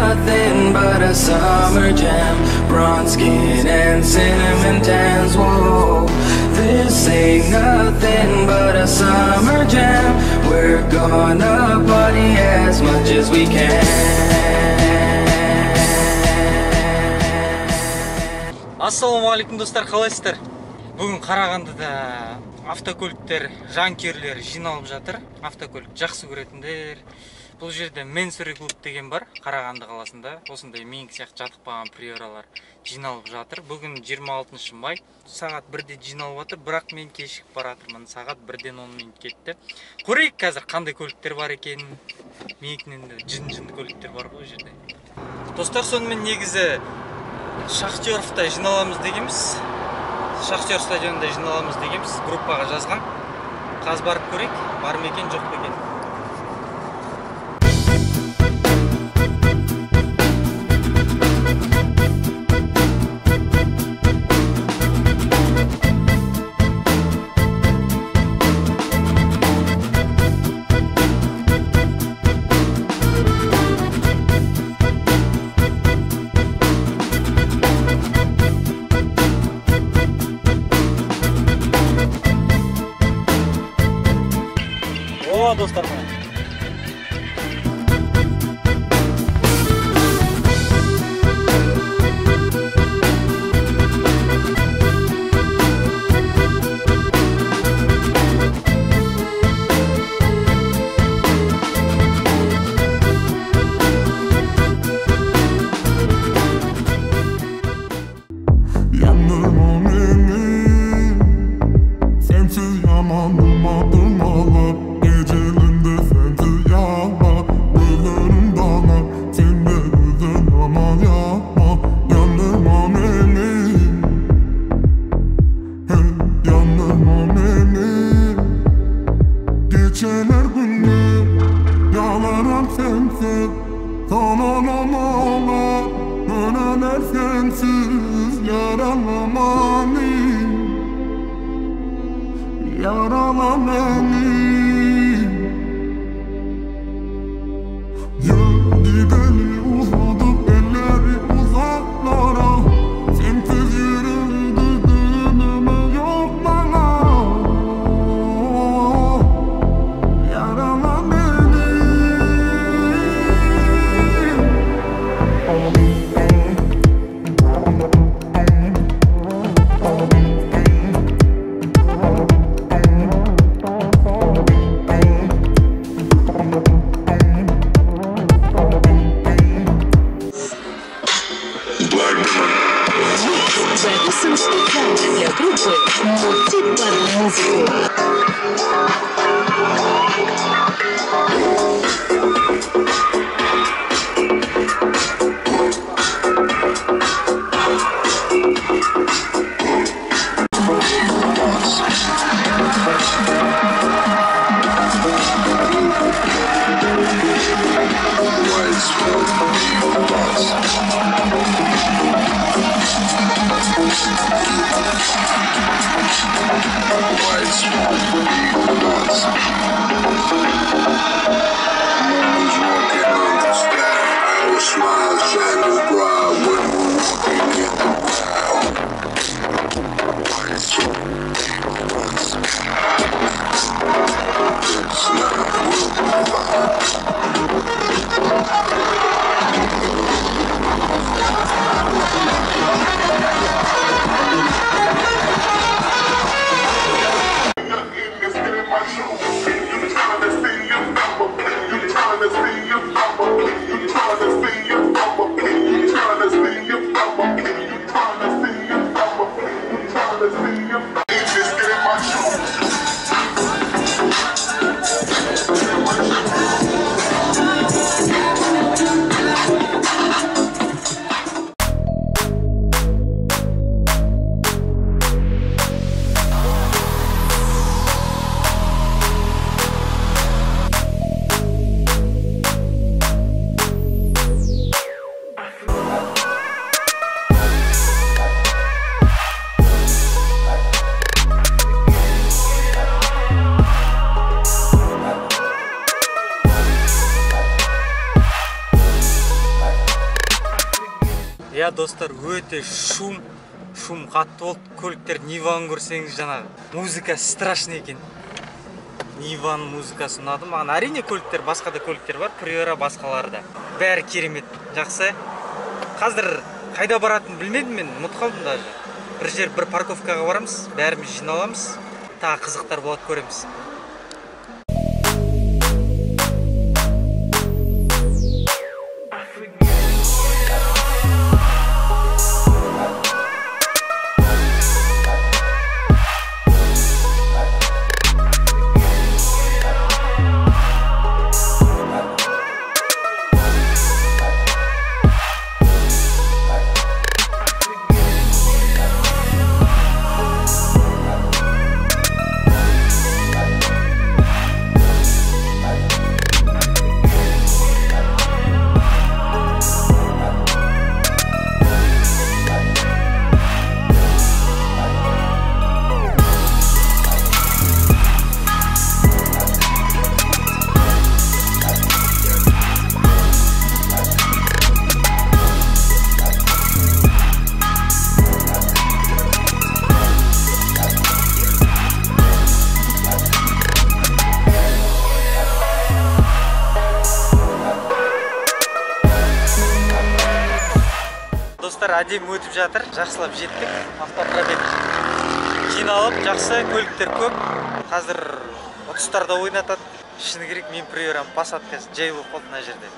nothing but a summer jam. Bronze skin and cinnamon tans. Whoa, this ain't nothing but a summer jam. We're gonna party as much as we can. Ассалаумағалейкум достар, қалайсыздар? Бүгін Қарағандыда автокөліктер, жанкүйерлер жиналып жатыр. Автокөлік жақсы көретіндер. Бұл жерде Менсури клуб деген бар, Қарағанды қаласында. Осындай мен сияқты жатып қалған приоралар жиналып жатыр. Бүгін 26 май, сағат 1-де жиналып жатыр, бірақ мен кешігіп баратырмын. Сағат 1-ден 10 минут кетті. Көрейік қазір қандай көліктер бар екенін. Менікінен де жын-жынды көліктер бар бұл жерде. Достар, сонымен негізі Шахтеровта жиналамыз дегенбіз. Шахтер стадионында жиналамыз дегенбіз. Группаға жазған. Қазір барып көрейік, бар ма екен, жоқ па екен. Достар, yarala beni. Gideli uzadık elleri uzaklara. Sensiz yürüdü dönümü yok bana. Yarala beni. Я достар, өте шум қатты болды. Көліктер Ниваны көрсеңіз жаңағы музыка страшный екен. Ниваның музыкасы ұнады маған. Әрине көліктер, басқа да көліктер бар, Приора басқалары да. Бәрі керемет, жақсы. Қазір қайда баратын білмедім мен, ұмытып қалдым даже. Бір жер, бір парковкаға барамыз, бәріміз жиналамыз. Тағы қызықтар болады, көреміз. Әдем өтіп жатыр, жақсылап жеттік. Автопробег жиналып, жақсы, көліктер көп. Қазір 30-тарда ойнатады. Шыны керек, мен Приорам Пассаткасы жай болып қалды мына жерде.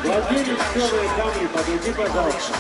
Владелец новой камни, подойди, пожалуйста.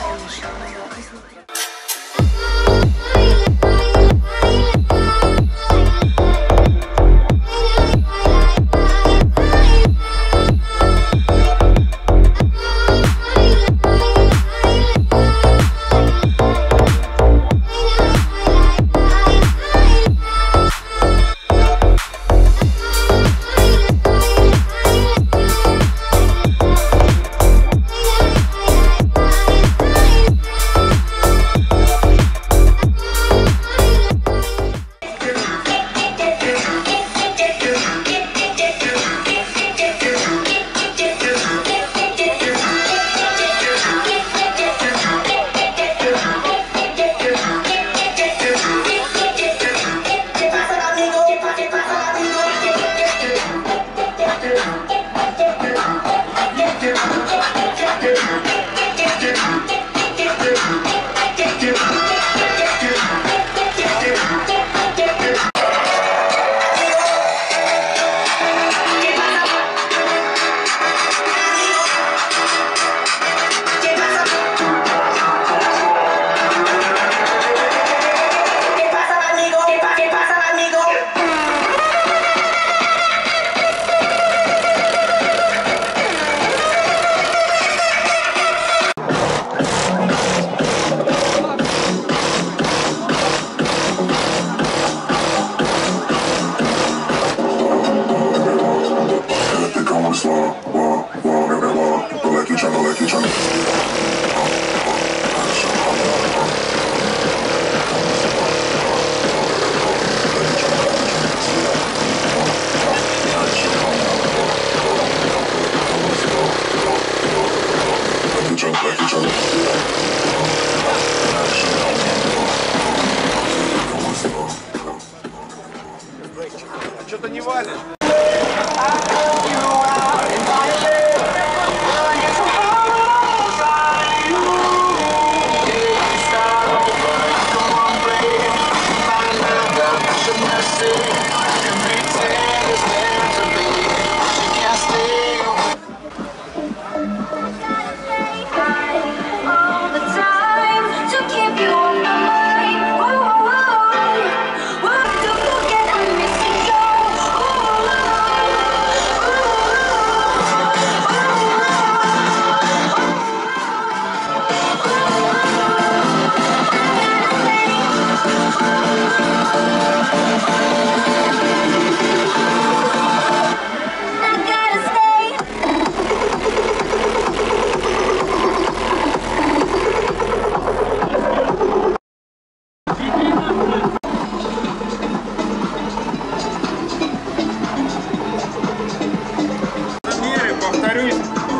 Что-то не валишь.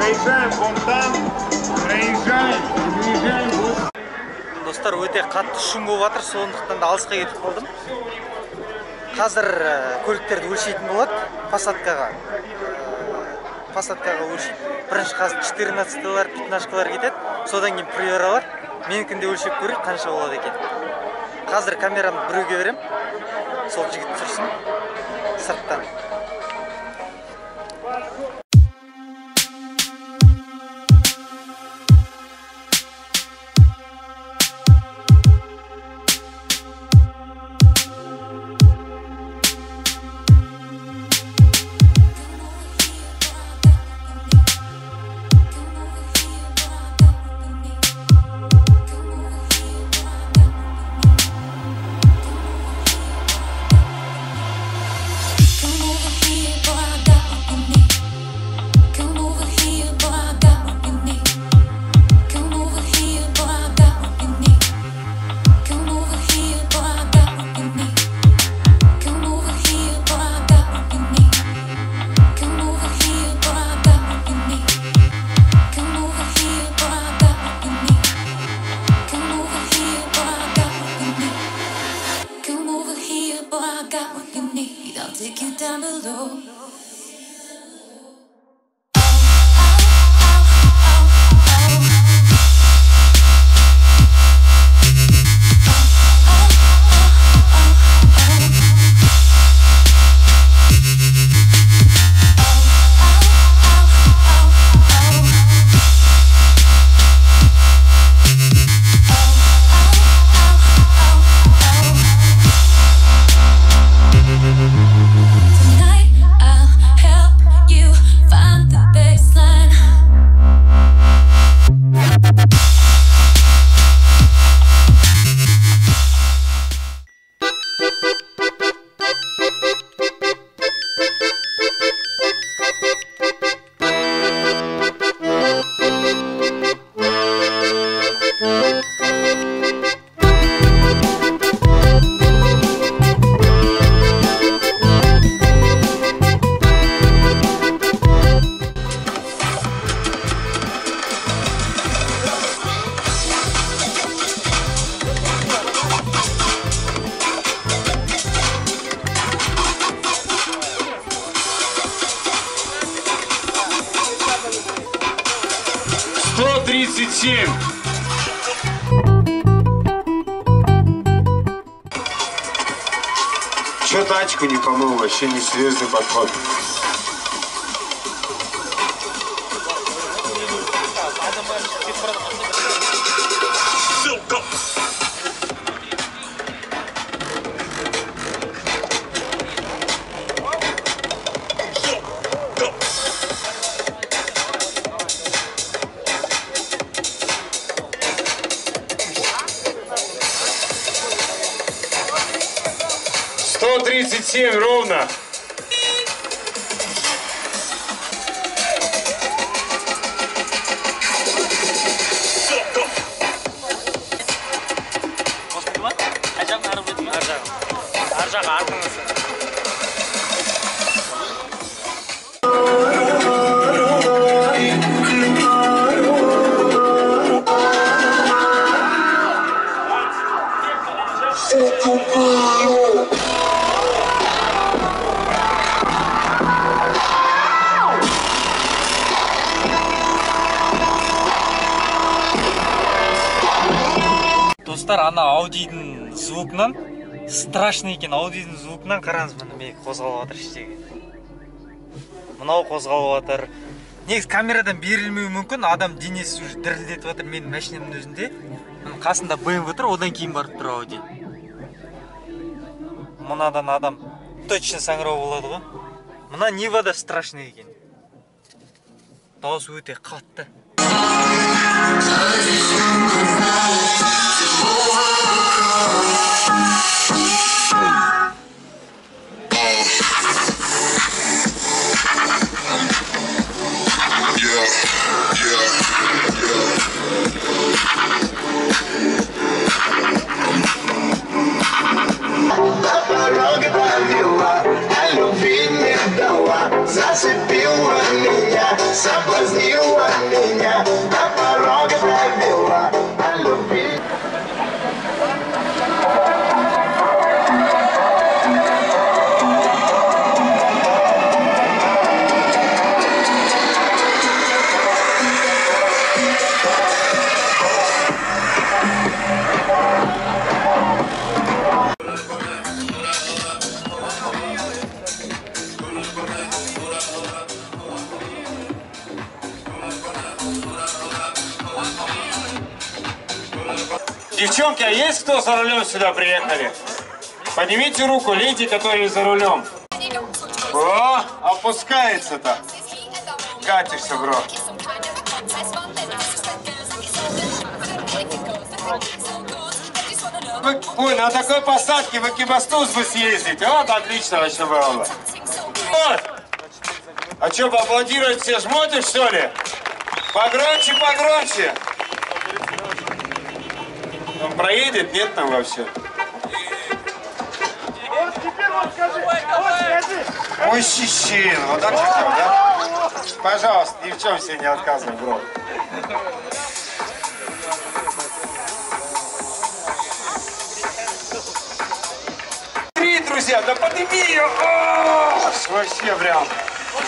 Заезжаем вон там, проезжаем, выезжаем вот. Достар, өте қатты шум болып жатыр, сондықтан да алысқа кетіп қалдым. Қазір көліктерді өлшейтін болады посадкаға. Посадкаға өлшейді. Бірінші қазір 14-лар, 15-лар кетеді, содан кейін приоралар. Менікінде өлшеп көрейік, қанша болады екен. Қазір камерамды біреуге берем, сол жігіт тұрсын сырттан. Take you down below. Че тачку не помыл, вообще не серьезный подход. «137 ровно». Достар, ана аудидің звукынан Страшный екен, аудидің звукынан қараңыз, міне мен қозғалып жатыр іштегі. Мынау қозғалып жатыр. Негіз камерадан берілмеуі мүмкін, адам денесі уже дірілдетіп жатыр менің машинамның өзінде. Қасында BMW тұр, одан кейін барып тұр ауди. Мынадан адам точно саңырау болады ғой. Мына Нивада страшный екен. Дауысы өте қатты. Зацепила меня, соблазнила меня, на пороге довела о любви. Девчонки, а есть кто за рулем сюда приехали? Поднимите руку, леди, которые за рулем. О, опускается-то. Катишься, бро. Ой, на такой посадке в Экибастуз бы съездить. Вот, отлично вообще было бы. Вот. А что, поаплодировать все жмотишь, что ли? Погромче, погромче. Он проедет? Нет там вообще. Мужчина, вот так хотел, да? Пожалуйста, ни в чем себе не отказывай, бро. Смотри, друзья, да подними ее! О, вообще прям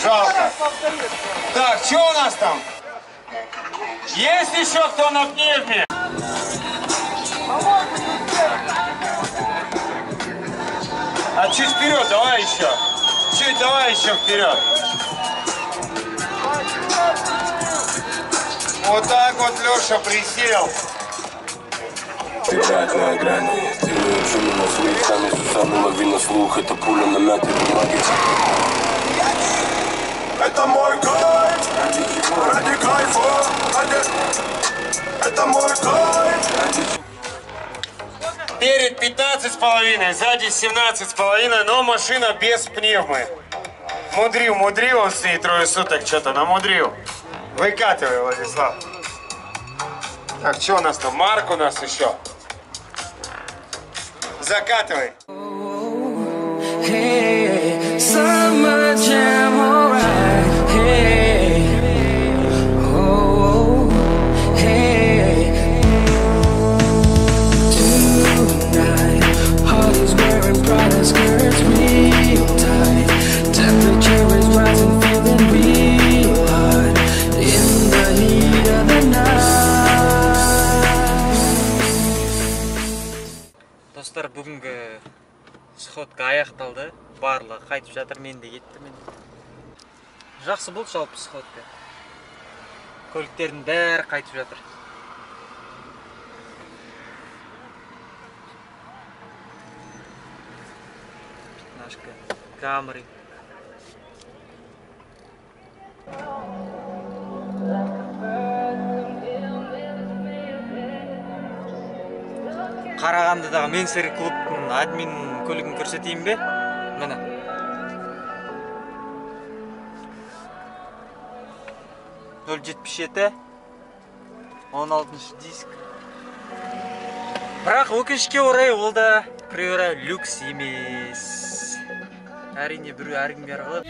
жалко. Так, что у нас там? Есть еще кто на пневме? А чуть вперед, давай еще. Чуть, давай еще вперед. Вот так вот Леша присел. Играет на грани, ты шумно на своих сами сусами, лови на слух, это пуля на мятой бумаге. Это мой кайф, ради кайфа, это мой кайф. Перед 15,5, сзади 17,5, но машина без пневмы. Мудрил он с ней трое суток, что-то намудрил. Выкатывай, Владислав. Так, что у нас там? Марк у нас еще. Закатывай. Hey, summer jam, alright. Hey, oh, hey. Tonight, heart is wearing Prada skirts real tight. Temperature is rising, feeling real hot in the heat of the night. Достар, бүгінгі сходка аяқталды. Барлығы қайтып жатыр, мен де кеттім. Жақсы болды жалпы сходка. Көліктердің бәрі қайтып жатыр. Пятнашка, Камри. Қарағандыдағы Менсер клубтың админ көлігін көрсетейін бе? Міне. Нөл 77 16 диск. Бірақ өкінішке орай ол да Priora люкс емес. Әрине біреу әркім бері қалады.